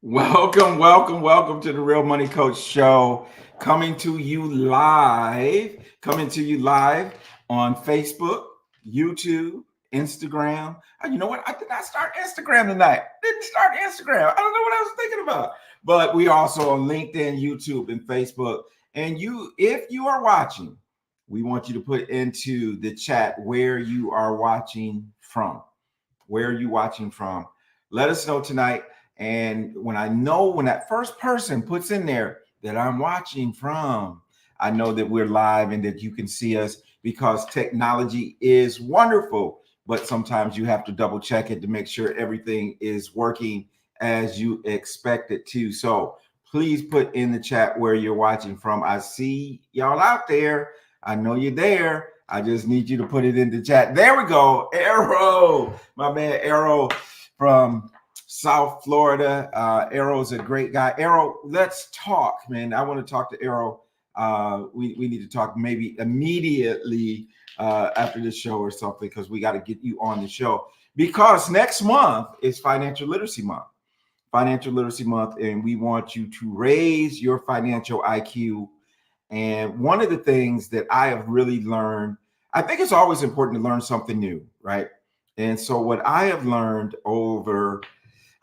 Welcome to the Real Money Coach Show. Coming to you live on Facebook, YouTube, Instagram. You know what? I did not start Instagram tonight. Didn't start Instagram. I don't know what I was thinking about. But we also on LinkedIn, YouTube, and Facebook. And if you are watching, we want you to put into the chat where you are watching from. Where are you watching from? Let us know tonight. And when that first person puts in there that I'm watching from, I know that we're live and that you can see us, because technology is wonderful, but sometimes you have to double check it to make sure everything is working as you expect it to. So please put in the chat where you're watching from. I see y'all out there. I know you're there. I just need you to put it in the chat. There we go. Arrow, my man Arrow from South Florida. Arrow's a great guy. Arrow, let's talk, man. I want to talk to Arrow. We need to talk maybe immediately after this show or something, because we got to get you on the show, because next month is Financial Literacy Month. And we want you to raise your financial IQ. And one of the things that I have really learned, I think it's always important to learn something new, right? And so what I have learned over,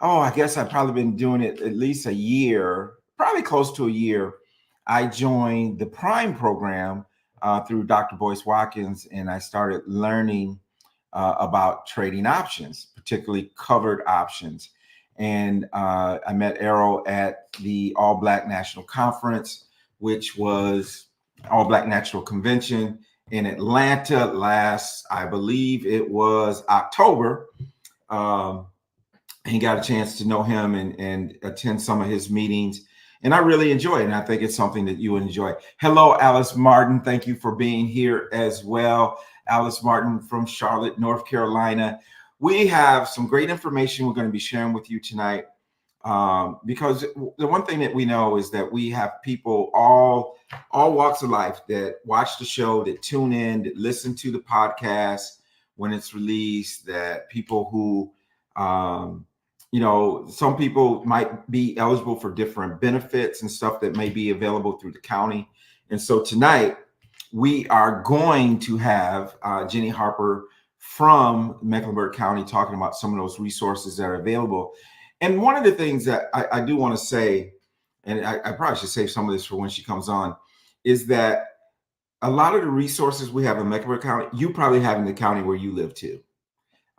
I guess I've probably been doing it at least a year, probably close to a year. I joined the Prime program through Dr. Boyce Watkins, and I started learning about trading options, particularly covered options. And I met Arrow at the All Black National Conference, which was All Black National Convention in Atlanta last, I believe it was October. And got a chance to know him and attend some of his meetings. And I really enjoy it. And I think it's something that you enjoy. Hello, Alice Martin. Thank you for being here as well. Alice Martin from Charlotte, North Carolina. We have some great information we're going to be sharing with you tonight. Because the one thing that we know is that we have people all walks of life that watch the show, that tune in, that listen to the podcast when it's released, that people who, some people might be eligible for different benefits and stuff that may be available through the county. And so tonight we are going to have Ginny Harper from Mecklenburg County talking about some of those resources that are available. And one of the things that I do want to say, and I probably should save some of this for when she comes on, is that a lot of the resources we have in Mecklenburg County, you probably have in the county where you live too.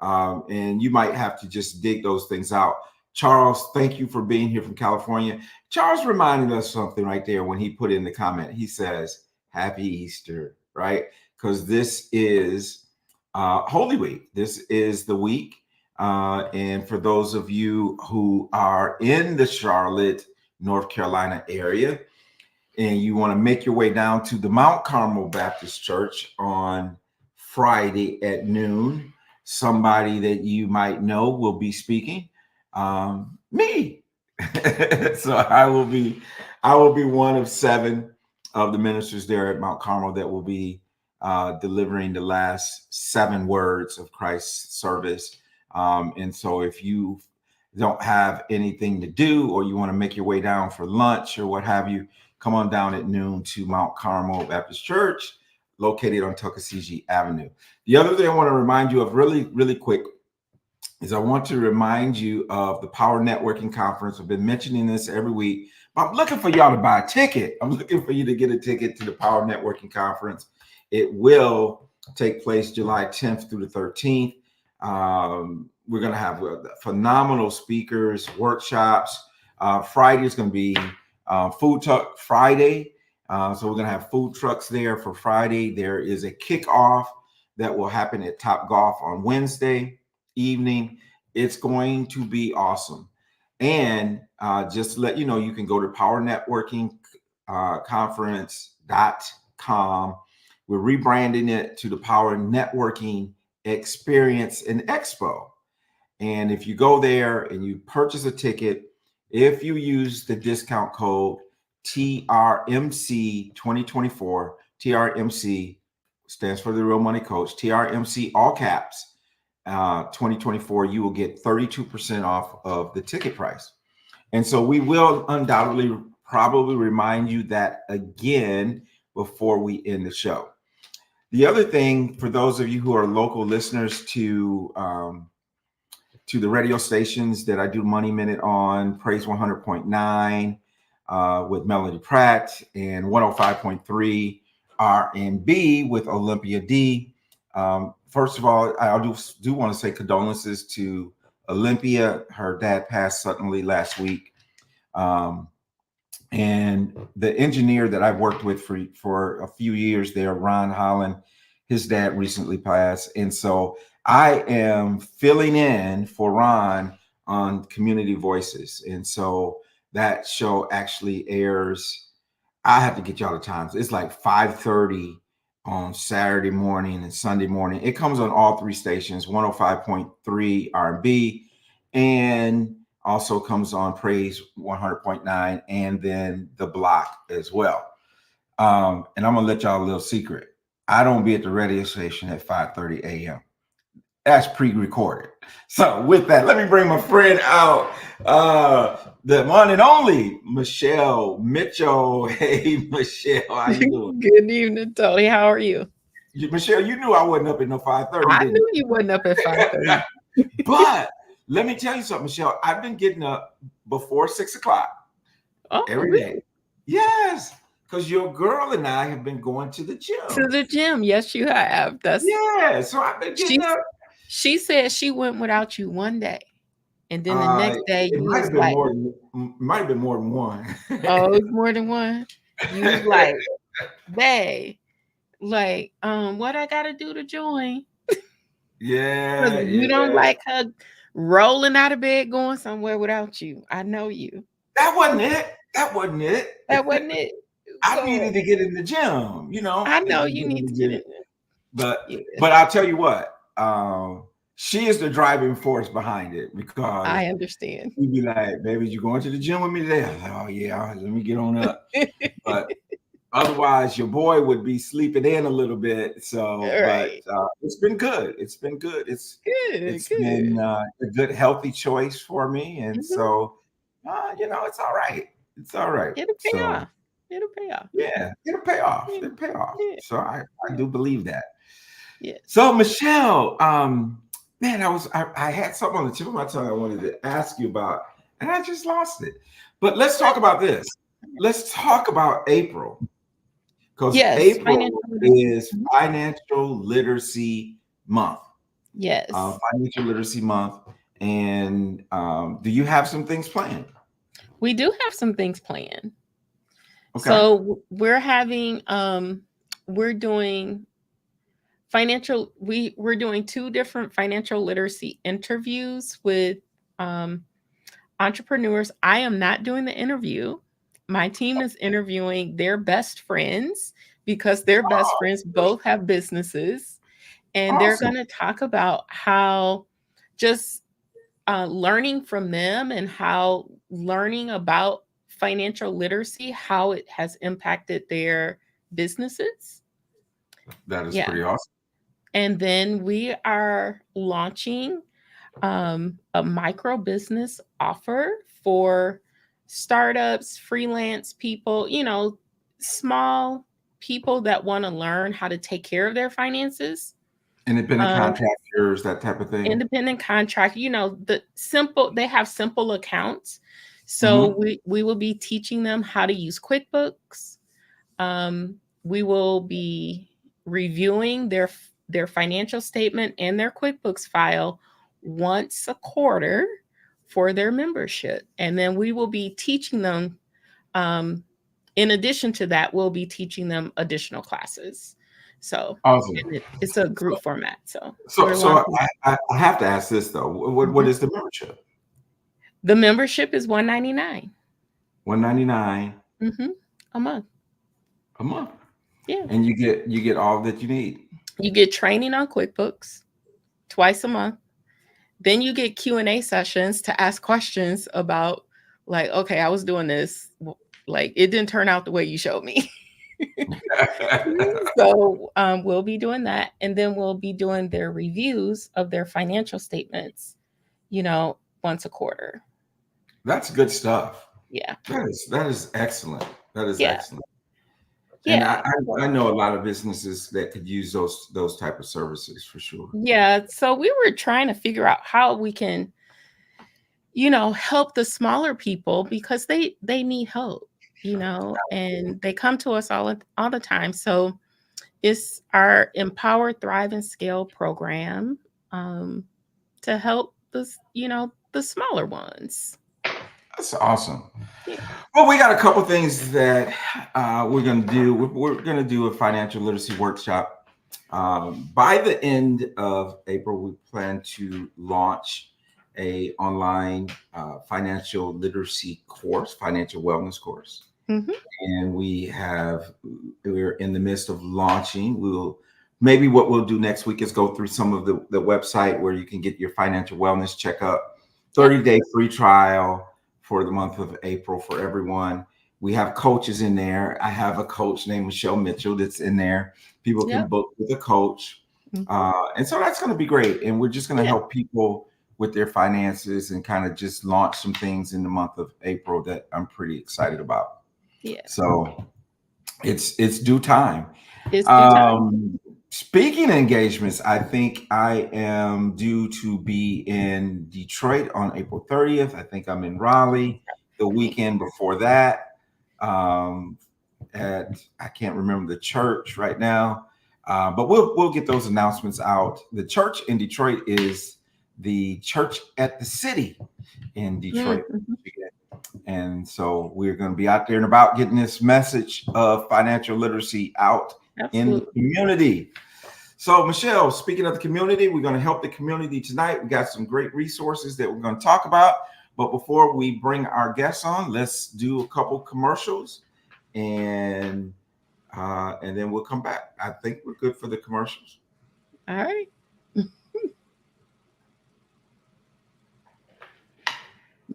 And you might have to just dig those things out. Charles, thank you for being here from California. Charles reminded us something right there when he put in the comment. He says, Happy Easter, right? Because this is Holy Week. This is the week. And for those of you who are in the Charlotte, North Carolina area, and you want to make your way down to the Mount Carmel Baptist Church on Friday at noon, somebody that you might know will be speaking. Me. So I will be one of 7 of the ministers there at Mount Carmel that will be delivering the last 7 words of Christ's service. And so if you don't have anything to do, or you want to make your way down for lunch or what have you, come on down at noon to Mount Carmel Baptist Church, located on Tuckasegee Avenue. The other thing I want to remind you of really, really quick is I want to remind you of the Power Networking Conference. I've been mentioning this every week, but I'm looking for y'all to buy a ticket. I'm looking for you to get a ticket to the Power Networking Conference. It will take place July 10th through the 13th. We're going to have phenomenal speakers, workshops. Friday is going to be Food Truck Friday. So we're going to have food trucks there for Friday. There is a kickoff that will happen at Top Golf on Wednesday evening. It's going to be awesome. And just to let you know, you can go to powernetworkingconference.com. We're rebranding it to the Power Networking Experience and Expo. And if you go there and you purchase a ticket, if you use the discount code TRMC 2024, TRMC stands for the Real Money Coach, TRMC all caps 2024, you will get 32% off of the ticket price. And so we will undoubtedly probably remind you that again before we end the show. The other thing, for those of you who are local listeners to the radio stations that I do Money Minute on, Praise 100.9 with Melody Pratt, and 105.3 R&B with Olympia D. First of all, I do want to say condolences to Olympia. Her dad passed suddenly last week. And the engineer that I've worked with for a few years there, Ron Holland, his dad recently passed. And so I am filling in for Ron on Community Voices. And so that show actually airs, I have to get y'all the times. It's like 5:30 on Saturday morning and Sunday morning. It comes on all three stations, 105.3 R&B, and also comes on Praise 100.9, and then the block as well. And I'm gonna let y'all a little secret. I don't be at the radio station at 5:30 a.m. That's pre-recorded. So with that, let me bring my friend out, the one and only Michelle Mitchell. Hey, Michelle, how you doing? Good evening, Tony. How are you? Michelle, you knew I wasn't up at no 5:30, I didn't knew you wasn't up at 5:30. you? But let me tell you something, Michelle. I've been getting up before 6 o'clock Oh, every day. really? Yes, because your girl and I have been going to the To gym. the gym? Yes, you have. That's Yeah, so I've been getting she. up. She said she went without you one day, and then the Uh, next day it you might have was been like, more than might have been more than one. "Oh, it's more than one." You was like, "Babe, like, what I gotta do to join?" Because Yeah, you don't yeah. like her rolling out of bed going somewhere without you. I know you. That wasn't it. That wasn't it. That wasn't it. I So needed to get in the gym. I I know needed to you get in need the to get gym. in there. But Yeah, but I'll tell you what. She is the driving force behind it because I understand. she'd be like, "Baby, you going to the gym with me today?" I was like, "Oh yeah, let me get on up." But otherwise, your boy would be sleeping in a little bit. So, All but right. it's been good. It's been good. Good, It's been good. a good, healthy choice for me, and Mhm. so it's all right. It's all right. It'll pay So off. It'll pay off. yeah, it'll pay off. Yeah, It'll pay off. yeah, So I yeah. do believe that. Yes. So Michelle, man, I had something on the tip of my tongue I wanted to ask you about, and I just lost it. But let's talk about this. Let's talk about April, because Yes, April financial literacy. is Mhm. Financial Literacy Month. Yes. Financial Literacy Month, and do you have some things planned? We do have some things planned. Okay. So we're doing we're doing two different financial literacy interviews with um entrepreneurs. I am not doing the interview. My team is interviewing their best friends because their best Oh, friends both have businesses, and they're awesome. going to talk about how just learning from them and how learning about financial literacy, how it has impacted their businesses. That is Yeah. pretty awesome. And then we are launching a micro business offer for startups, freelance people, small people that want to learn how to take care of their finances. Independent Um, contractors, that type of thing. Independent contract, they have simple accounts. So Hmm. we will be teaching them how to use QuickBooks. We will be reviewing their financial statement and their QuickBooks file once a quarter for their membership. And then we will be teaching them, um, in addition to that, we'll be teaching them additional classes. So Awesome. it's a So, group format. So so, we're so launching. I have to ask this though. What Mhm. is the membership? The membership is $199. 199 A month. a month, Yeah. and you get all that you need. You get training on QuickBooks twice a month. Then you get Q&A sessions to ask questions about, like, okay, I was doing this, like it didn't turn out the way you showed me. So we'll be doing that, and then we'll be doing their reviews of their financial statements, once a quarter. That's good stuff. Yeah. That is excellent. That is Yeah. excellent. And Yeah. I know a lot of businesses that could use those type of services for sure. Yeah. So we were trying to figure out how we can, help the smaller people because they need help, and they come to us all the time. So it's our Empower, Thrive, and Scale program, um, to help the smaller ones. That's awesome. Yeah. Well, we got a couple things that we're going to do. We're going to do a financial literacy workshop. By the end of April, we plan to launch a online financial literacy course, financial wellness course. Hmm. And we're in the midst of launching. Maybe what we'll do next week is go through some of the website where you can get your financial wellness checkup, Yep. 30-day free trial for the month of April for everyone. We have coaches in there. I have a coach named Michelle Mitchell that's in there. People can Yep. book with a coach. Hmm. And so that's going to be great. And we're just going to Yeah. help people with their finances and kind of just launch some things in the month of April that I'm pretty excited about. Yeah. So it's due time. It's due time. Um, Speaking of engagements, I think I am due to be in Detroit on April 30th. I think I'm in Raleigh the weekend before that. Um, I can't remember the church right now, but we'll get those announcements out. The church in Detroit is the Church at the City in Detroit, Mhm. Michigan. And so we're going to be out there and about getting this message of financial literacy out in the Absolutely. community. So, Michelle, speaking of the community, we're going to help the community tonight. We got some great resources that we're going to talk about. But before we bring our guests on, let's do a couple commercials, and then we'll come back. I think we're good for the commercials. All right.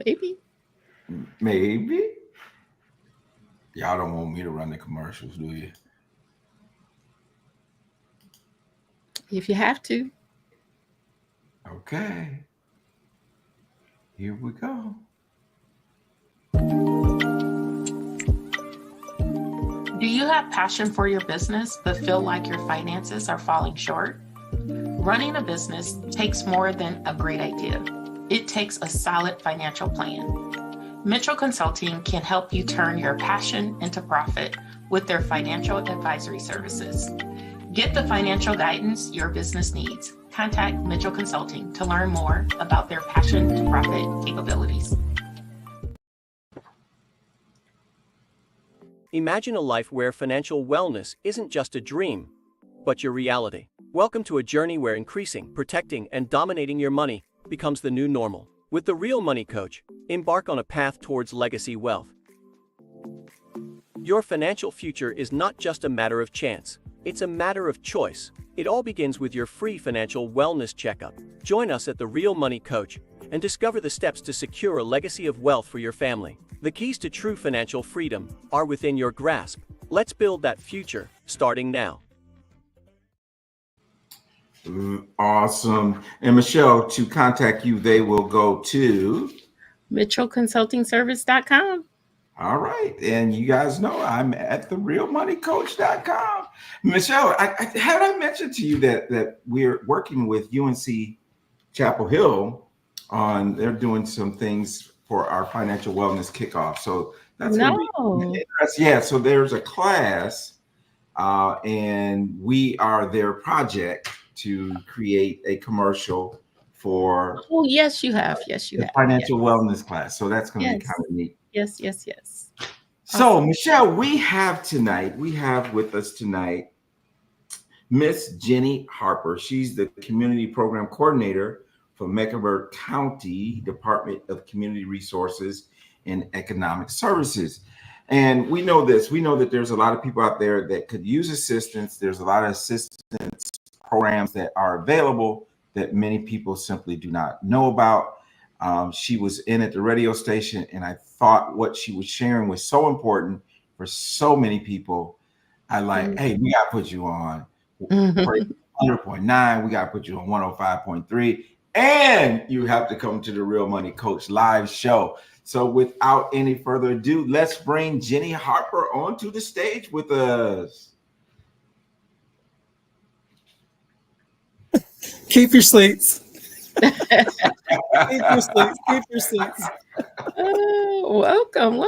Maybe. Maybe. Y'all don't want me to run the commercials, do you? If you have to. Okay. Here we go. Do you have passion for your business but feel like your finances are falling short? Running a business takes more than a great idea. It takes a solid financial plan. Mitchell Consulting can help you turn your passion into profit with their financial advisory services. Get the financial guidance your business needs. Contact Mitchell Consulting to learn more about their passion to profit capabilities. Imagine a life where financial wellness isn't just a dream, but your reality. Welcome to a journey where increasing, protecting, and dominating your money becomes the new normal. With the Real Money Coach, embark on a path towards legacy wealth. Your financial future is not just a matter of chance, it's a matter of choice. It all begins with your free financial wellness checkup. Join us at the Real Money Coach and discover the steps to secure a legacy of wealth for your family. The keys to true financial freedom are within your grasp. Let's build that future, starting now. Awesome. And Michelle, to contact you, they will go to MitchellConsultingService.com. All right. And you guys know I'm at therealmoneycoach.com. Michelle, I mentioned to you that we're working with UNC Chapel Hill they're doing some things for our financial wellness kickoff. So that's going to be interesting. Yeah. So there's a class and we are their project to create a commercial for Oh, yes, you have. Yes, you the have. financial wellness class. So that's going to be Yes. kind of neat. Yes, yes, yes. So, Awesome. Michelle, we have with us tonight Miss Ginny Harper. She's the community program coordinator for Mecklenburg County Department of Community Resources and Economic Services. And we know that there's a lot of people out there that could use assistance. There's a lot of assistance programs that are available that many people simply do not know about. She was in at the radio station, and I thought what she was sharing was so important for so many people. I like, hey, we got to put you on 100.9. We got to put you on 105.3. and you have to come to the Real Money Coach live show. So without any further ado, let's bring Ginny Harper onto the stage with us. Keep your seats. Keep your seats. Keep your seats. Welcome.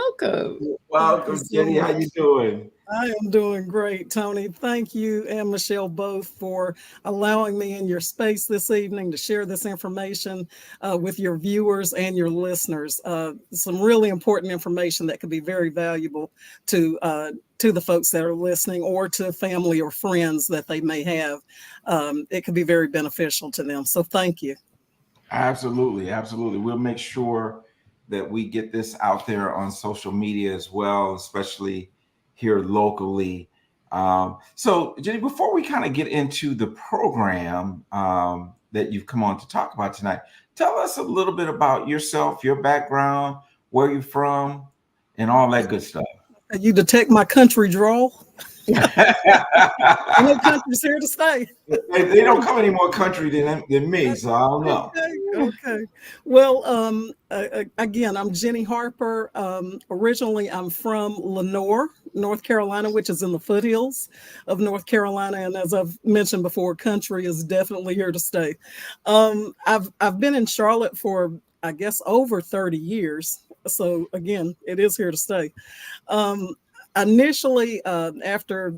Welcome, Ginny. How you doing? I am doing great, Tony. Thank you and Michelle both for allowing me in your space this evening to share this information with your viewers and your listeners. Some really important information that could be very valuable to the folks that are listening, or to family or friends that they may have. It could be very beneficial to them. So thank you. Absolutely. We'll make sure that we get this out there on social media as well, especially here locally. So, Jenny, before we kind of get into the program that you've come on to talk about tonight, tell us a little bit about yourself, your background, where you're from, and all that good stuff. You detect my country drawl? I know country's here to stay. They don't come any more country than me, so I don't know. Okay. Well, again, I'm Ginny Harper. Originally, I'm from Lenoir, North Carolina, which is in the foothills of North Carolina. And as I've mentioned before, country is definitely here to stay. I've been in Charlotte for, I guess, over 30 years. So again, it is here to stay. Initially, after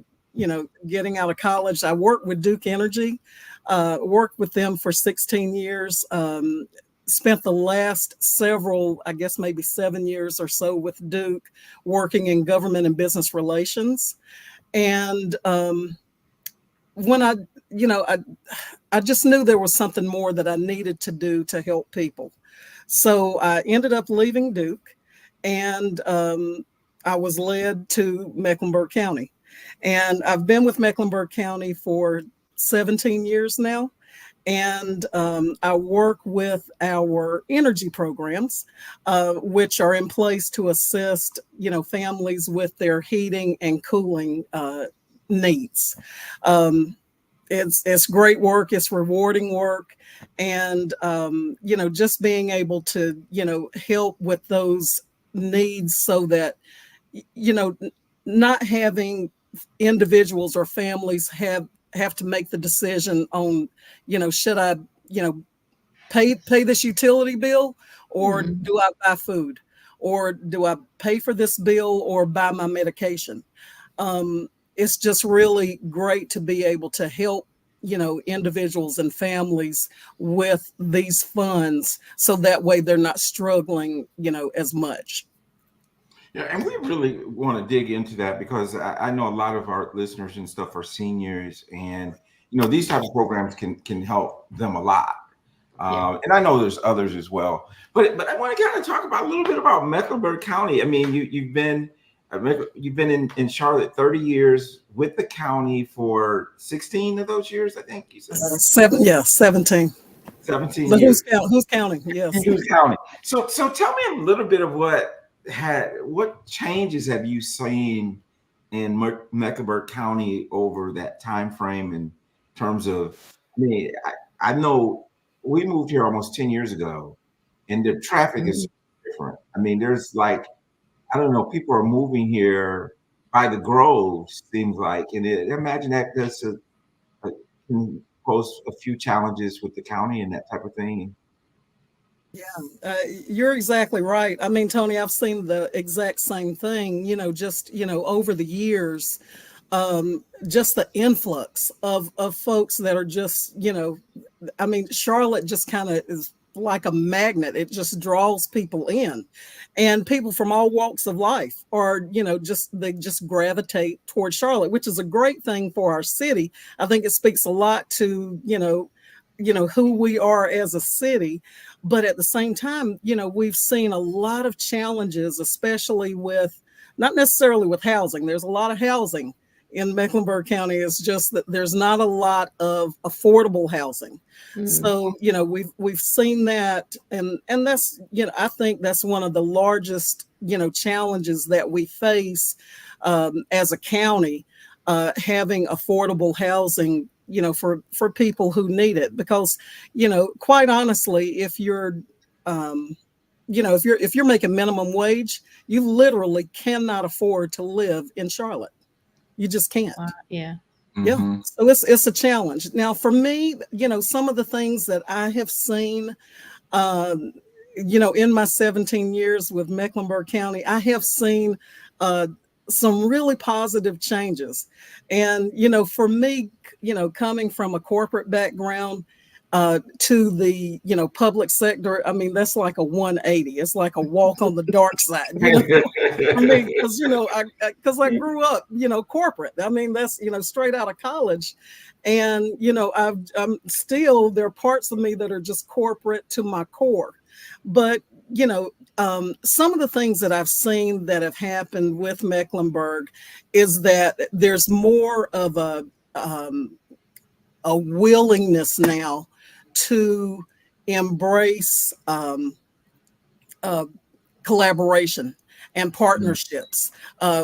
getting out of college, I worked with Duke Energy, worked with them for 16 years, spent the last several, I guess maybe 7 years or so with Duke, working in government and business relations. And when I just knew there was something more that I needed to do to help people. So I ended up leaving Duke, and I was led to Mecklenburg County. And I've been with Mecklenburg County for 17 years now. And I work with our energy programs, which are in place to assist, families with their heating and cooling needs. It's great work. It's rewarding work. And, just being able to, help with those needs so that, not having individuals or families have to make the decision on, should I, pay this utility bill, or do I buy food, or do I pay for this bill or buy my medication? It's just really great to be able to help, individuals and families with these funds, so that way they're not struggling, as much. Yeah, and we really want to dig into that, because I know a lot of our listeners and stuff are seniors, and these type of programs can help them a lot. And I know there's others as well, but I want to kind of talk about a little bit about Mecklenburg County. I mean, you've been in Charlotte 30 years, with the county for 16 of those years, I think you said. 17. 17 But years. who's counting? Yes. Who's counting? So tell me a little bit of what changes have you seen in Mecklenburg County over that time frame, in terms of, I know we moved here almost 10 years ago, and the traffic is different. There's like, I don't know, people are moving here by the groves, seems like, and imagine that does can pose a few challenges with the county and that type of thing. Yeah, you're exactly right. Tony, I've seen the exact same thing, just, over the years, just the influx of folks that are just, Charlotte just kind of is like a magnet. It just draws people in, and people from all walks of life are, they just gravitate towards Charlotte, which is a great thing for our city. I think it speaks a lot to, who we are as a city. But at the same time, we've seen a lot of challenges, especially with, not necessarily with housing. There's a lot of housing in Mecklenburg County. It's just that there's not a lot of affordable housing. So, we've seen that, and that's, I think that's one of the largest, challenges that we face as a county, having affordable housing, for people who need it, because, quite honestly, if you're, if you're making minimum wage, you literally cannot afford to live in Charlotte. You just can't. Yeah. Yeah. Mhm. So it's a challenge. Now, for me, some of the things that I have seen, in my 17 years with Mecklenburg County, I have seen some really positive changes. And, for me, coming from a corporate background to the, public sector, I mean, that's like a 180. It's like a walk on the dark side. I mean, because I grew up, corporate. I mean, that's, straight out of college. And, I'm still, there are parts of me that are just corporate to my core. But, some of the things that I've seen that have happened with Mecklenburg is that there's more of a willingness now to embrace collaboration and partnerships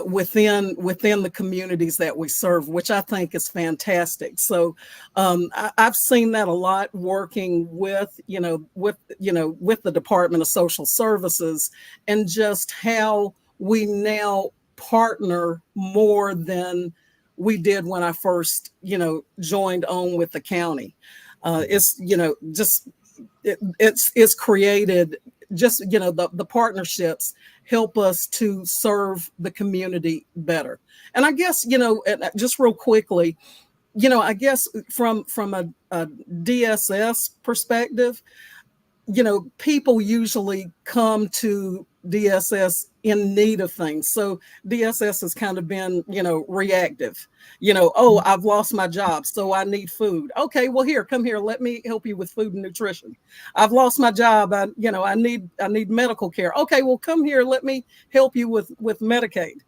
within the communities that we serve, which I think is fantastic. So I've seen that a lot working with the Department of Social Services, and just how we now partner more than we did when I first joined on with the county. It's it's created just the partnerships help us to serve the community better. And I guess just real quickly, I guess from a DSS perspective, people usually come to DSS in need of things. So DSS has kind of been, reactive. Oh, I've lost my job, so I need food. Okay, well, come here. Let me help you with food and nutrition. I've lost my job. I need medical care. Okay, well, come here. Let me help you with Medicaid.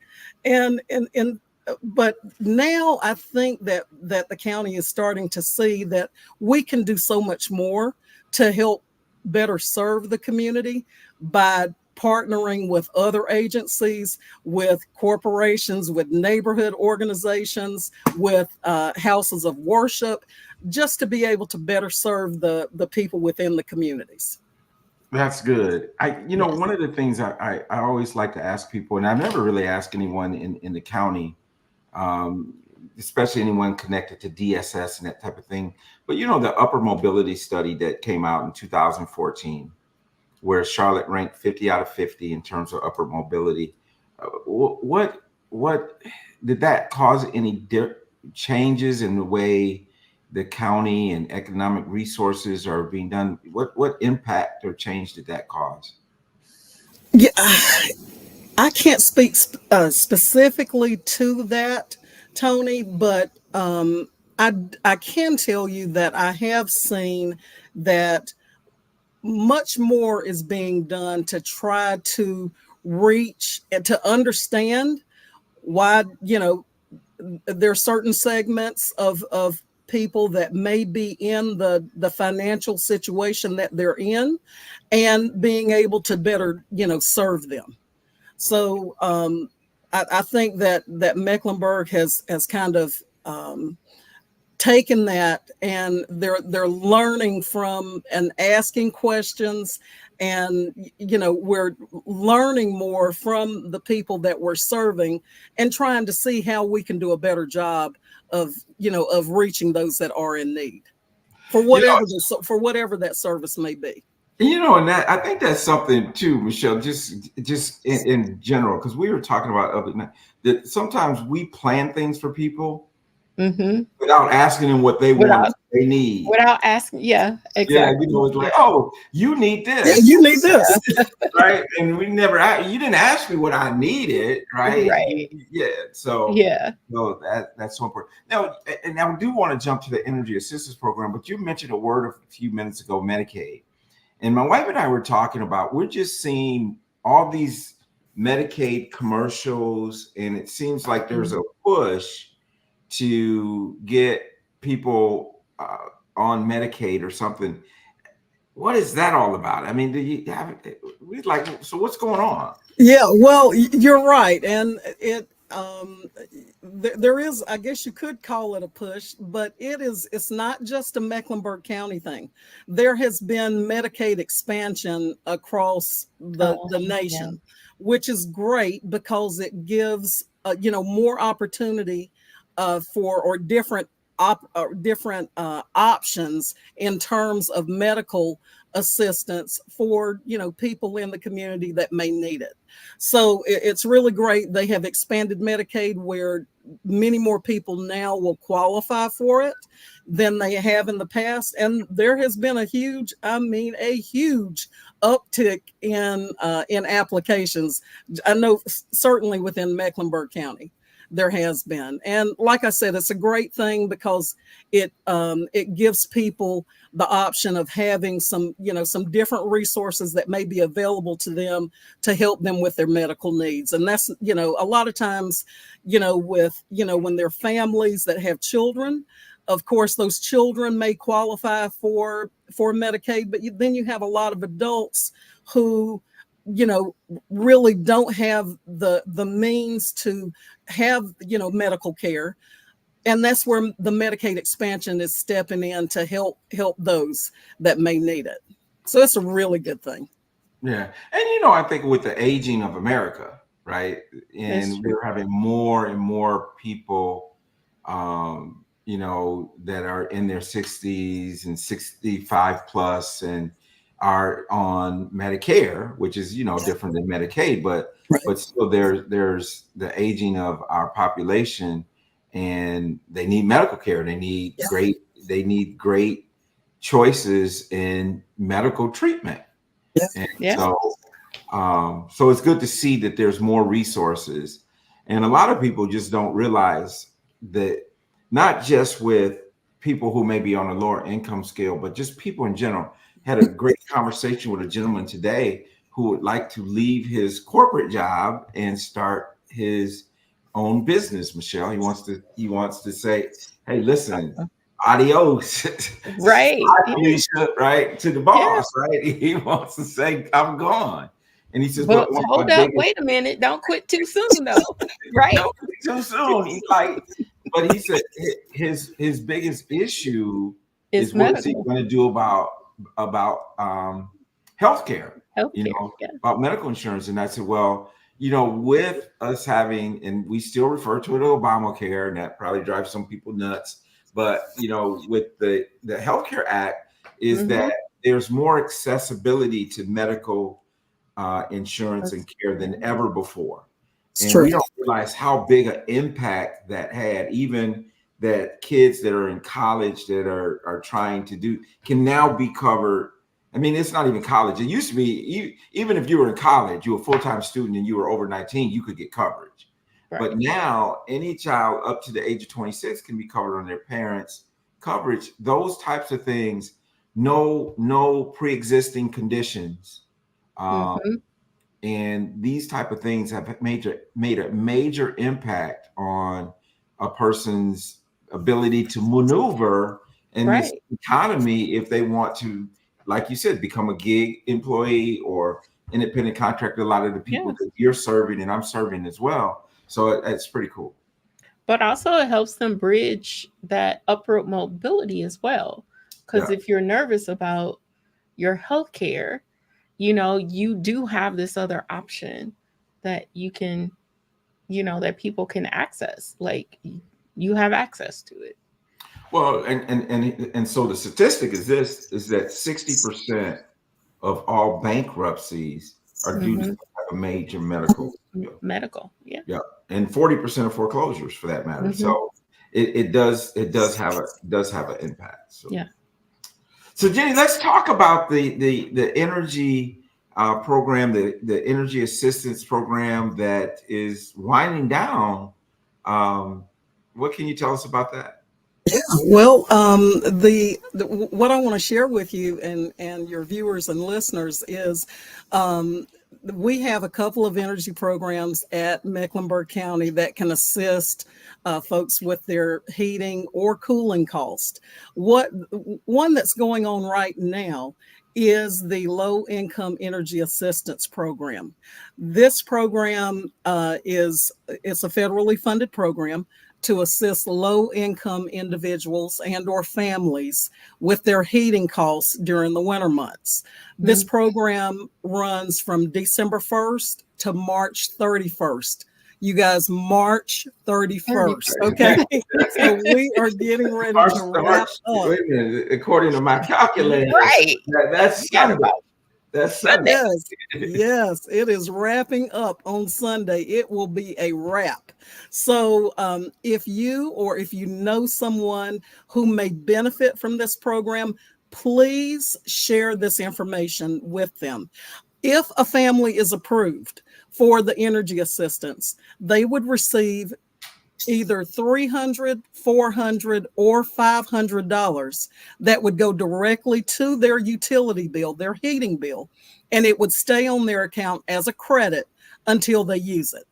But now I think that the county is starting to see that we can do so much more to help better serve the community by partnering with other agencies, with corporations, with neighborhood organizations, with houses of worship, just to be able to better serve the people within the communities. That's good. One of the things I always like to ask people, and I've never really asked anyone in the county, especially anyone connected to DSS and that type of thing. But the upper mobility study that came out in 2014, where Charlotte ranked 50 out of 50 in terms of upper mobility. What did that cause any changes in the way the county and economic resources are being done? What impact or change did that cause? Yeah, I can't speak specifically to that, Tony, but I can tell you that I have seen that much more is being done to try to reach and to understand why, there are certain segments of people that may be in the financial situation that they're in, and being able to better, serve them. So I think that Mecklenburg has kind of taken that, and they're learning from and asking questions, and we're learning more from the people that we're serving, and trying to see how we can do a better job of reaching those that are in need for whatever that service may be. And that, I think that's something too, Michelle, just in general, because we were talking about other night that sometimes we plan things for people without asking them what they want, they need. Without asking, yeah, exactly. Yeah, it's like, oh, you need this. Yeah, you need this. Right? And we never you didn't ask me what I needed, right? Right. Yeah. So yeah. No, that's so important. Now, and I do want to jump to the Energy Assistance Program, but you mentioned a word a few minutes ago, Medicaid. And my wife and I were talking about, we're just seeing all these Medicaid commercials, and it seems like there's a push to get people on Medicaid or something. What is that all about? I mean, do you have so what's going on? Yeah, well, you're right. And there is, I guess you could call it a push, but it's not just a Mecklenburg County thing. There has been Medicaid expansion across the Yeah. nation, which is great because it gives more opportunity for or different options in terms of medical assistance for people in the community that may need it. So it's really great. They have expanded Medicaid where many more people now will qualify for it than they have in the past. And there has been a huge uptick in applications. I know certainly within Mecklenburg County there has been. And like I said, it's a great thing because it gives people the option of having some different resources that may be available to them to help them with their medical needs. And that's, a lot of times, with, when they're families that have children, of course, those children may qualify for Medicaid, but then you have a lot of adults who, really don't have the means to have, medical care. And that's where the Medicaid expansion is stepping in to help those that may need it. So it's a really good thing. Yeah. And, I think with the aging of America, right? And we're having more and more people, that are in their 60s and 65 plus and are on Medicare, which is, different than Medicaid, but still there's the aging of our population, and they need medical care. They need great choices in medical treatment. And so it's good to see that there's more resources. And a lot of people just don't realize that, not just with people who may be on a lower income scale, but just people in general. Had a great conversation with a gentleman today who would like to leave his corporate job and start his own business. Michelle, he wants to say, "Hey, listen, adios, right, Alicia, right, to the boss, right?" He wants to say, "I'm gone." And he says, "But hold up, wait a minute, don't quit too soon, though." Right? Don't quit too soon. He's like, but he said his biggest issue is what is he going to do about healthcare, about medical insurance. And I said, well, with us having, and we still refer to it as Obamacare, and that probably drives some people nuts. But, with the Healthcare Act is that there's more accessibility to medical insurance and care than ever before. And we don't realize how big an impact that had, even that kids that are in college that are trying to do can now be covered. I mean, it's not even college. It used to be, even if you were in college, you were a full-time student and you were over 19, you could get coverage. Right. But now any child up to the age of 26 can be covered on their parents' coverage. Those types of things, no pre-existing conditions. And these type of things have made a major impact on a person's ability to maneuver in this economy if they want to, like you said, become a gig employee or independent contractor. A lot of the people that you're serving and I'm serving as well. So it's pretty cool. But also it helps them bridge that upward mobility as well. Because if you're nervous about your health care, you do have this other option that you can, that people can access. Like you have access to it. Well, and so the statistic is that 60% of all bankruptcies are due to a major medical. Yeah, and 40% of foreclosures, for that matter. So it does have an impact. So. Yeah. So Jenny, let's talk about the energy program, the energy assistance program that is winding down. What can you tell us about that? Yeah, well, what I want to share with you and your viewers and listeners is we have a couple of energy programs at Mecklenburg County that can assist folks with their heating or cooling cost. One that's going on right now is the Low Income Energy Assistance Program. This program it's a federally funded program to assist low income individuals and or families with their heating costs during the winter months. This program runs from December 1st to March 31st. You guys, March 31st. Okay. So we are getting ready to wrap up. Wait a minute, according to my calculator, Right. that's Sunday. That's Sunday. Yes, yes, it is wrapping up on Sunday. It will be a wrap. So if you know someone who may benefit from this program, please share this information with them. If a family is approved for the energy assistance, they would receive either $300, $400, or $500 that would go directly to their utility bill, their heating bill, and it would stay on their account as a credit until they use it.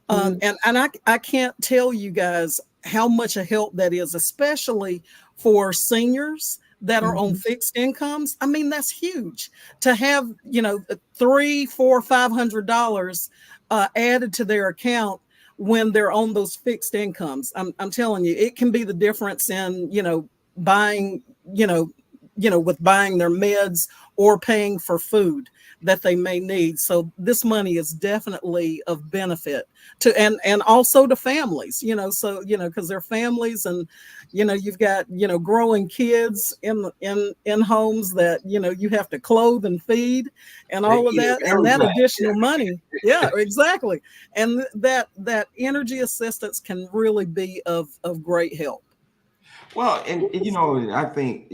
And I can't tell you guys how much a help that is, especially for seniors that are on fixed incomes. I mean, that's huge to have, $300, $400, $500 added to their account when they're on those fixed incomes. I'm telling you, it can be the difference in, buying, with buying their meds or paying for food that they may need. So this money is definitely of benefit to, and also to families, because they're families, and, you've got, growing kids in homes that, you have to clothe and feed and all of that. And that additional money. Yeah, exactly. And that energy assistance can really be of great help. Well, and I think,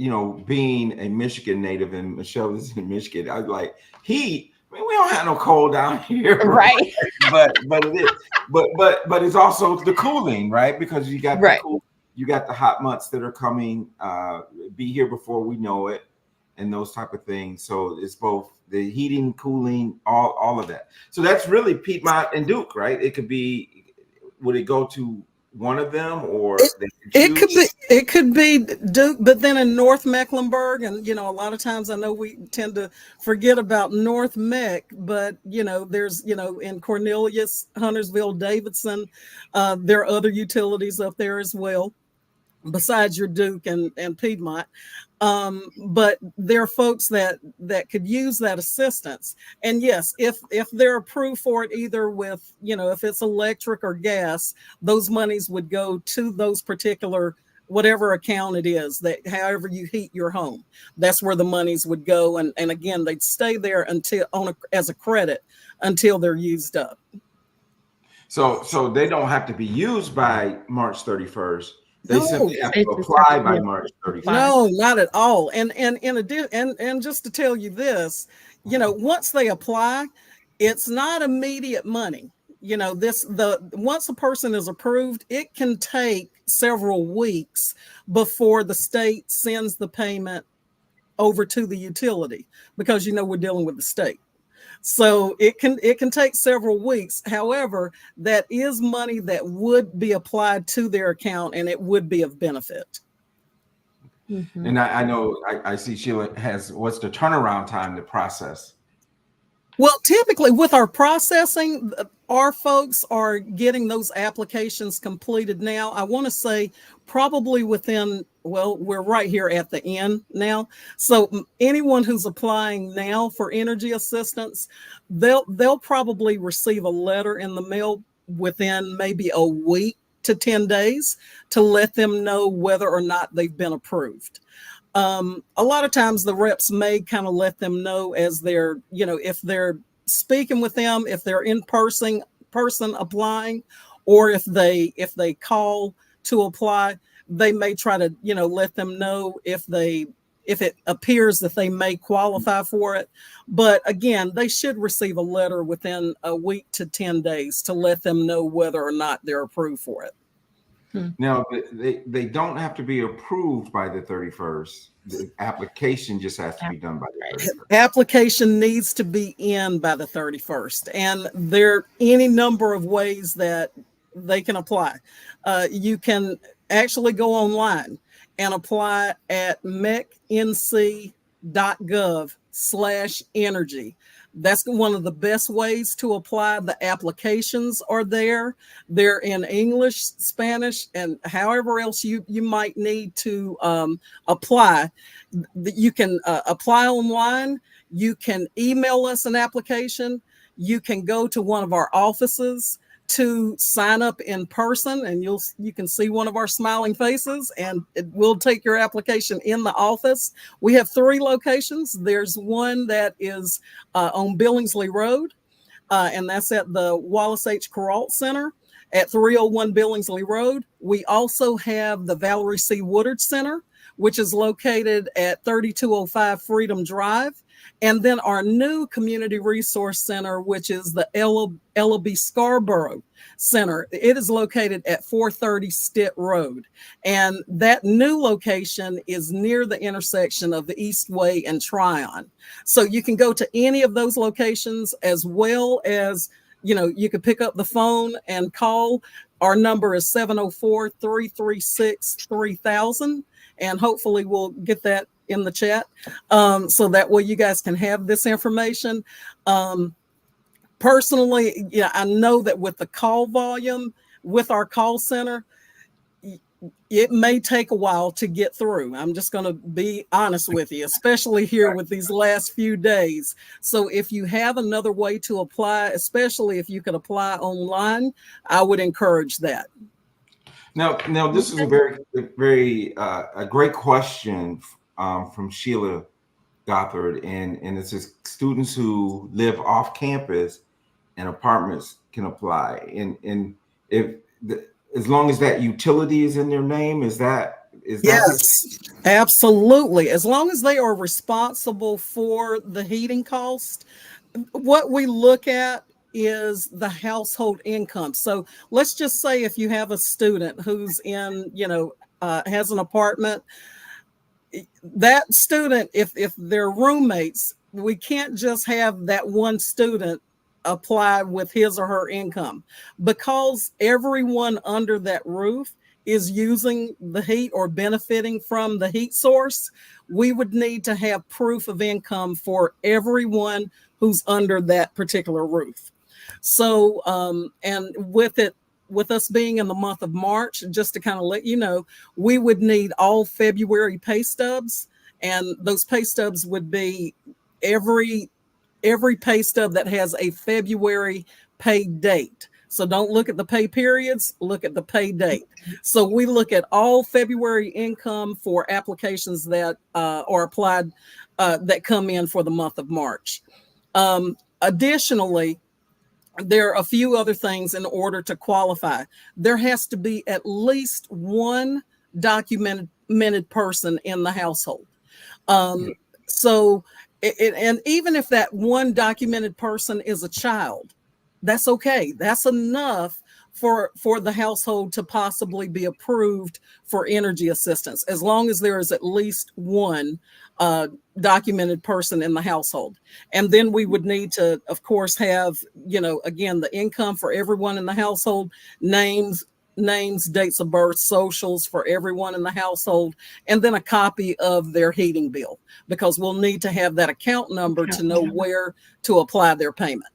being a Michigan native, and Michelle is in Michigan, I was like, heat. I mean, we don't have no cold down here, right? but it is. But it's also the cooling, right? Because you got you got the hot months that are coming, be here before we know it, and those type of things. So it's both the heating, cooling, all of that. So that's really Piedmont and Duke, right? It could be. Would it go to one of them, or it could be Duke, but then in North Mecklenburg, and a lot of times I know we tend to forget about North Meck, but there's in Cornelius, Huntersville, Davidson, there are other utilities up there as well, besides your Duke and Piedmont. But there are folks that could use that assistance. And yes, if they're approved for it, either with, if it's electric or gas, those monies would go to those particular, whatever account it is, that however you heat your home, that's where the monies would go. And again, they'd stay there until as a credit until they're used up. So they don't have to be used by March 31st. They simply have to apply by March 31st. No, not at all. And just to tell you this, once they apply, it's not immediate money. Once a person is approved, it can take several weeks before the state sends the payment over to the utility, because we're dealing with the state. So it can take several weeks. However, that is money that would be applied to their account, and it would be of benefit. And I know I see Sheila has, what's the turnaround time to process? Well, typically with our processing, our folks are getting those applications completed now. I want to say probably within, we're right here at the end now. So anyone who's applying now for energy assistance, they'll probably receive a letter in the mail within maybe a week to 10 days to let them know whether or not they've been approved. A lot of times the reps may kind of let them know as they're, if they're speaking with them, if they're in person applying, or if they call to apply, they may try to, let them know if it appears that they may qualify for it. But again, they should receive a letter within a week to 10 days to let them know whether or not they're approved for it. Now, they don't have to be approved by the 31st. The application just has to be done by the 31st. Application needs to be in by the 31st. And there are any number of ways that they can apply. You can actually go online and apply at mecnc.gov. mec.gov/energy. That's one of the best ways to apply. The applications are there. They're in English, Spanish, and however else you might need to apply. You can apply online. You can email us an application. You can go to one of our offices to sign up in person, and you can see one of our smiling faces, and we'll take your application in the office. We have 3 locations. There's one that is on Billingsley Road, and that's at the Wallace H. Kuralt Center at 301 Billingsley Road. We also have the Valerie C. Woodard Center, which is located at 3205 Freedom Drive. And then our new Community Resource Center, which is the Ella B. Scarborough Center. It is located at 430 Stitt Road. And that new location is near the intersection of the Eastway and Tryon. So you can go to any of those locations, as well as, you can pick up the phone and call. Our number is 704-336-3000. And hopefully we'll get that in the chat, so that way you guys can have this information. Personally, I know that with the call volume, with our call center, it may take a while to get through. I'm just going to be honest with you, especially here with these last few days. So if you have another way to apply, especially if you could apply online, I would encourage that. Now, this is a very a great question from Sheila Gothard, and it says students who live off campus and apartments can apply, and if as long as that utility is in their name, is that yes, absolutely. As long as they are responsible for the heating cost, what we look at is the household income. So let's just say if you have a student who's in, has an apartment, that student, if they're roommates, we can't just have that one student apply with his or her income, because everyone under that roof is using the heat or benefiting from the heat source. We would need to have proof of income for everyone who's under that particular roof. So, and with us being in the month of March, just to kind of let you know, we would need all February pay stubs, and those pay stubs would be every pay stub that has a February pay date. So don't look at the pay periods, look at the pay date. So we look at all February income for applications that are applied, that come in for the month of March. Additionally, there are a few other things in order to qualify. There has to be at least one documented person in the household. So, and even if that one documented person is a child, that's okay. That's enough for the household to possibly be approved for energy assistance, as long as there is at least one documented person in the household. And then we would need to, of course, have, again, the income for everyone in the household, names, dates of birth, socials for everyone in the household, and then a copy of their heating bill, because we'll need to have that account number to know where to apply their payment.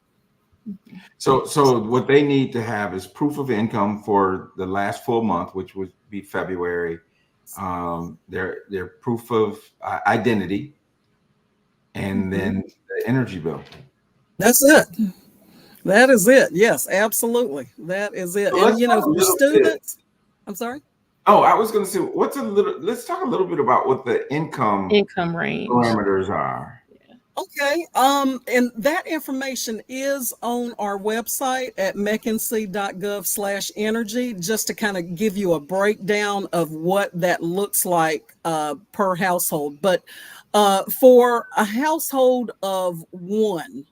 So what they need to have is proof of income for the last full month, which would be February, their proof of identity, and then the energy bill. That's it. That is it. Yes, absolutely. That is it. So and for students, I'm sorry. Oh, I was going to say, let's talk a little bit about what the income range parameters are. Okay. And that information is on our website at mecnc.gov/energy, just to kind of give you a breakdown of what that looks like per household. But for a household of one,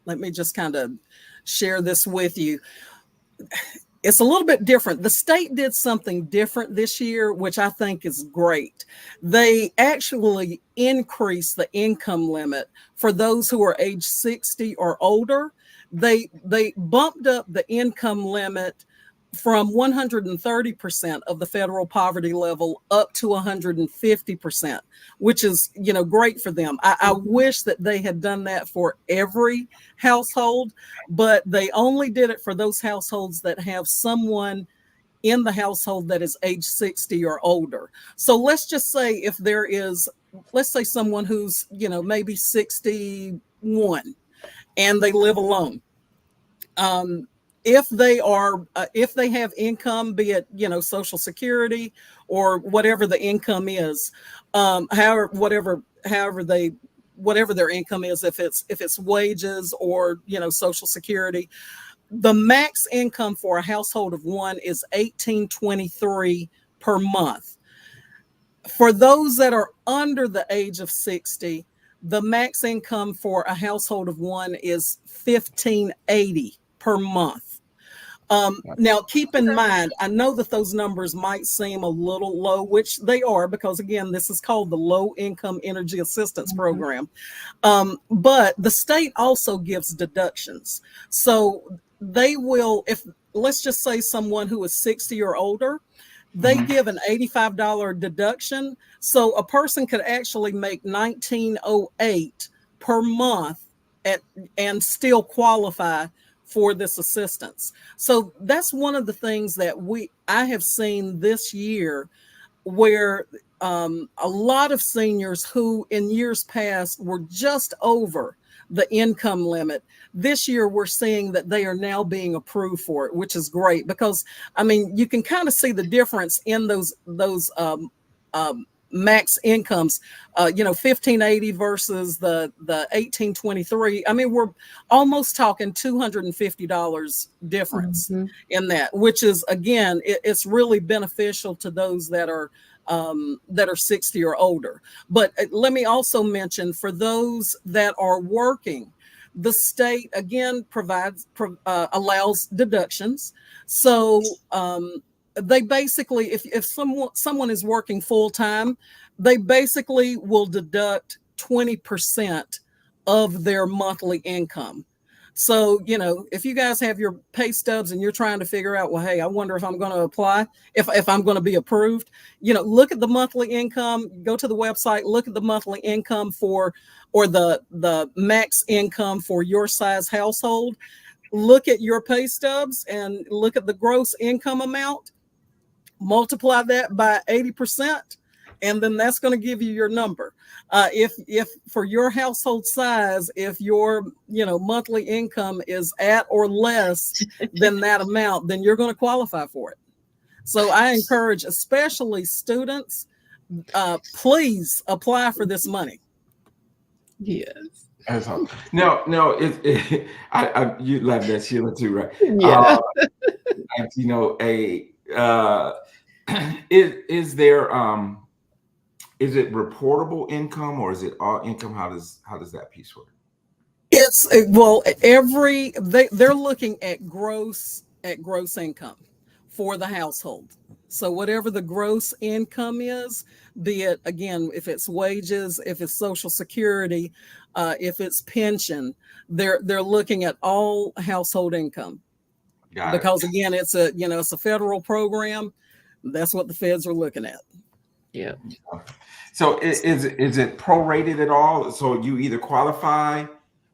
let me just kind of share this with you. It's a little bit different. The state did something different this year, which I think is great. They actually increased the income limit for those who are age 60 or older. They bumped up the income limit from 130% of the federal poverty level up to 150%, which is, great for them. I wish that they had done that for every household, but they only did it for those households that have someone in the household that is age 60 or older. So let's just say if there is, let's say someone who's, maybe 61 and they live alone. If they have income, be it, Social Security or whatever the income is, whatever their income is, if it's wages or, Social Security, the max income for a household of one is $1,823 per month. For those that are under the age of 60, the max income for a household of one is $1,580 per month. Now, keep in mind, I know that those numbers might seem a little low, which they are, because again, this is called the Low Income Energy Assistance Program. But the state also gives deductions. So they will, if let's just say someone who is 60 or older, they give an $85 deduction. So a person could actually make $1,908 per month and still qualify for this assistance. So that's one of the things that I have seen this year, where a lot of seniors who in years past were just over the income limit, this year we're seeing that they are now being approved for it, which is great, because you can kind of see the difference in those max incomes, 1580 versus the 1823. We're almost talking $250 difference in that, which is, again, it's really beneficial to those that are 60 or older. But let me also mention, for those that are working, the state again allows deductions. So they basically, if someone is working full time, they basically will deduct 20% of their monthly income. So, if you guys have your pay stubs and you're trying to figure out, well, hey, I wonder if I'm going to apply, if I'm going to be approved, look at the monthly income, go to the website, look at the monthly income or the max income for your size household, look at your pay stubs and look at the gross income amount, multiply that by 80%, and then that's going to give you your number. If for your household size, if your monthly income is at or less than that amount, then you're going to qualify for it. So I encourage, especially students, please apply for this money. Yes. No, you love that, Sheila, too, right? Yeah. Is it reportable income, or is it all income? How does that piece work? It's they're looking at gross income for the household. So whatever the gross income is, be it, again, if it's wages, if it's Social Security, if it's pension, they're looking at all household income. Because again, it's a federal program. That's what the feds are looking at. Yeah. So is it prorated at all? So you either qualify,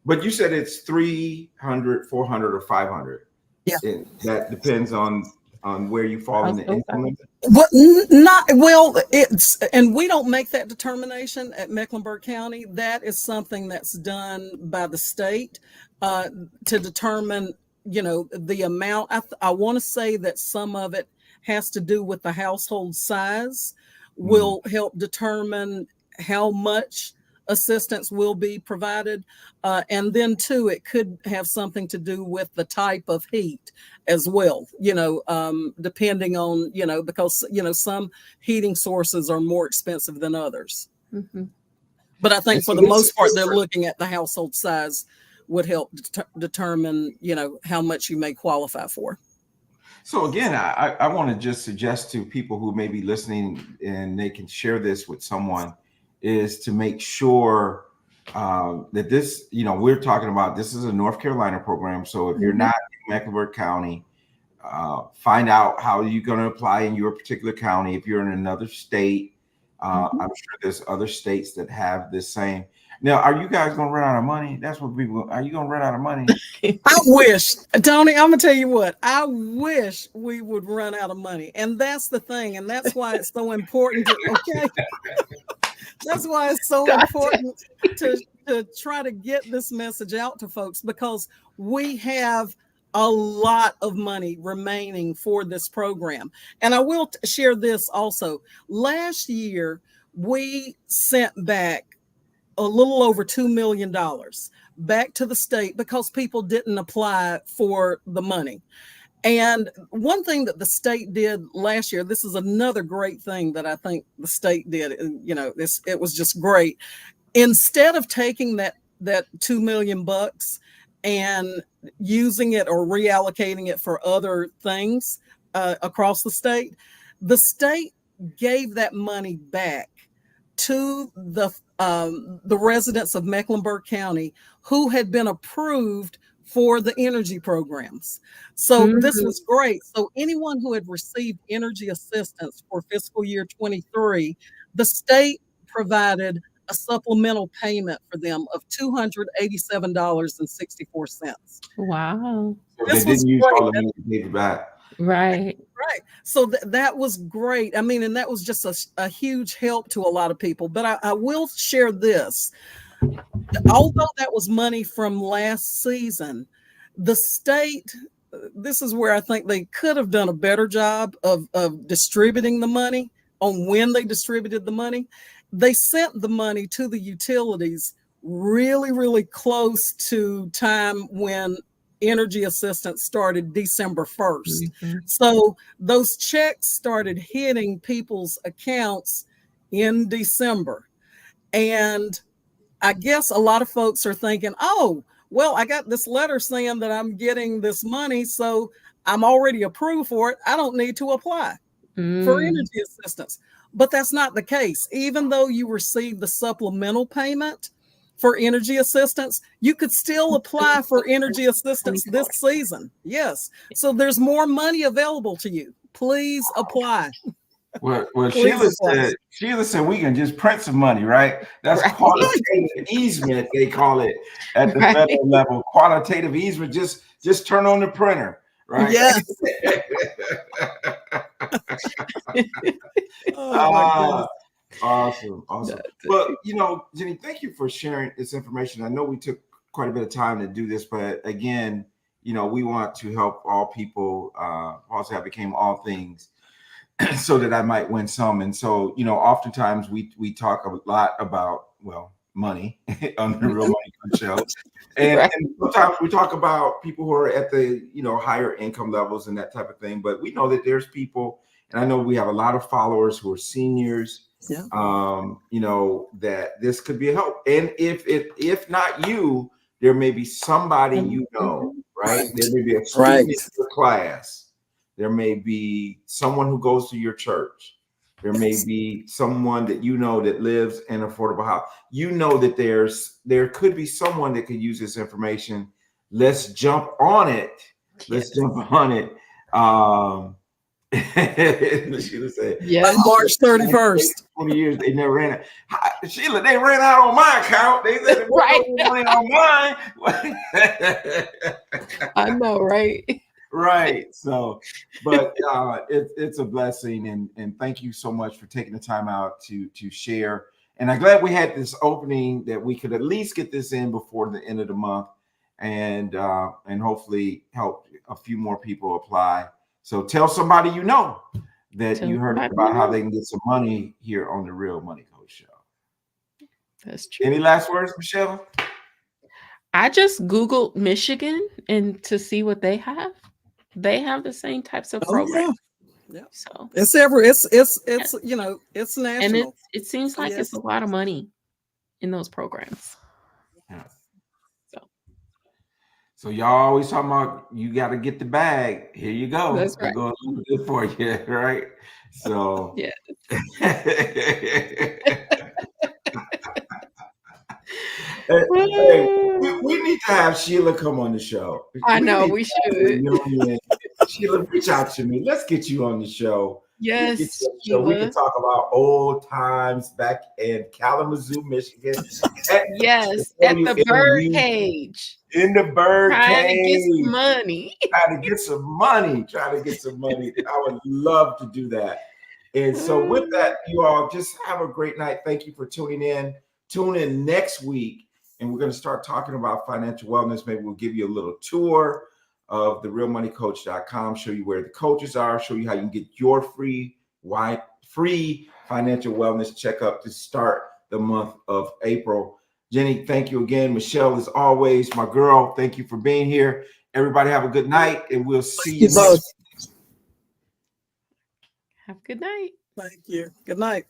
but you said it's 300, 400, or 500. Yeah. That depends on where you fall in the income limit. And we don't make that determination at Mecklenburg County. That is something that's done by the state to determine, the amount. I want to say that some of it has to do with the household size, will help determine how much assistance will be provided. And then too, it could have something to do with the type of heat as well, depending on, because, some heating sources are more expensive than others. But I think for the most part, they're looking at the household size would help determine, how much you may qualify for. So again, I want to just suggest to people who may be listening, and they can share this with someone, is to make sure that this, we're talking about, this is a North Carolina program. So if you're not in Mecklenburg County, find out how you're going to apply in your particular county. If you're in another state, I'm sure there's other states that have the same. Now, are you guys going to run out of money? That's what people. Are you going to run out of money? I wish, Tony, I'm gonna tell you what, I wish we would run out of money. And that's the thing, and that's why it's so important to, okay. That's why it's so important to try to get this message out to folks, because we have a lot of money remaining for this program. And I will share this also. Last year, we sent back a little over $2 million back to the state because people didn't apply for the money. And one thing that the state did last year, this is another great thing that I think the state did, you know, it was just great. Instead of taking that $2 million and using it or reallocating it for other things across the state gave that money back to the residents of Mecklenburg County who had been approved for the energy programs. So this was great. So anyone who had received energy assistance for fiscal year 23, the state provided a supplemental payment for them of $287.64. Wow. So they didn't use all the money to pay it back. Right. Right. So that was great. I mean, and that was just a huge help to a lot of people. But I will share this. Although that was money from last season, the state, this is where I think they could have done a better job of distributing the money on when they distributed the money. They sent the money to the utilities really, really close to time when energy assistance started December 1st. So those checks started hitting people's accounts in December. And I guess a lot of folks are thinking, oh, well, I got this letter saying that I'm getting this money, so I'm already approved for it. I don't need to apply for energy assistance. But that's not the case. Even though you receive the supplemental payment for energy assistance, you could still apply for energy assistance this season. Yes. So there's more money available to you. Please apply. Well, Sheila said we can just print some money, right? That's qualitative easement, they call it at the federal level. Qualitative easement, just turn on the printer, right? Yes. Awesome. Well, you know, Ginny, thank you for sharing this information. I know we took quite a bit of time to do this, but again, you know, we want to help all people. Paul said I became all things so that I might win some. And so, you know, oftentimes we talk a lot about, well, money on the Real Money Coach Show. And sometimes we talk about people who are at the, you know, higher income levels and that type of thing. But we know that there's people, and I know we have a lot of followers who are seniors, you know, that this could be a help. And if not you, there may be somebody you know, right? There may be a student in your class. There may be someone who goes to your church. There may be someone that you know that lives in an affordable house. You know that there could be someone that could use this information. Let's jump on it. Let's jump on it. Sheila said, March 31st. 20 years, they never ran out. Sheila, they ran out on my account. They said they ran on mine. I know, right? Right. So, but it's a blessing, and thank you so much for taking the time out to share. And I'm glad we had this opening that we could at least get this in before the end of the month, and hopefully help a few more people apply. So tell somebody you know that you heard about how they can get some money here on the Real Money Coach Show. That's true. Any last words, Michelle? I just Googled Michigan and to see what they have. They have the same types of programs. Yeah. So it's you know, it's national. And it seems like it's a lot of money in those programs. Yeah. So y'all always talking about you got to get the bag. Here you go. That's right. Going to do good for you, right? So yeah. Hey, we need to have Sheila come on the show. I know we should. Sheila, reach out to me. Let's get you on the show. Yes, So we Sheila. can talk about old times back in Kalamazoo, Michigan. Yes, at the birdcage. In the bird Trying to get cage. some money. Trying to get some money. Trying to get some money. I would love to do that. And so with that, you all just have a great night. Thank you for tuning in. Tune in next week, and we're going to start talking about financial wellness. Maybe we'll give you a little tour of therealmoneycoach.com, show you where the coaches are, show you how you can get your free financial wellness checkup to start the month of April. Jenny, thank you again. Michelle, as always, my girl, thank you for being here. Everybody have a good night, and we'll see you next week. Have a good night. Thank you. Good night.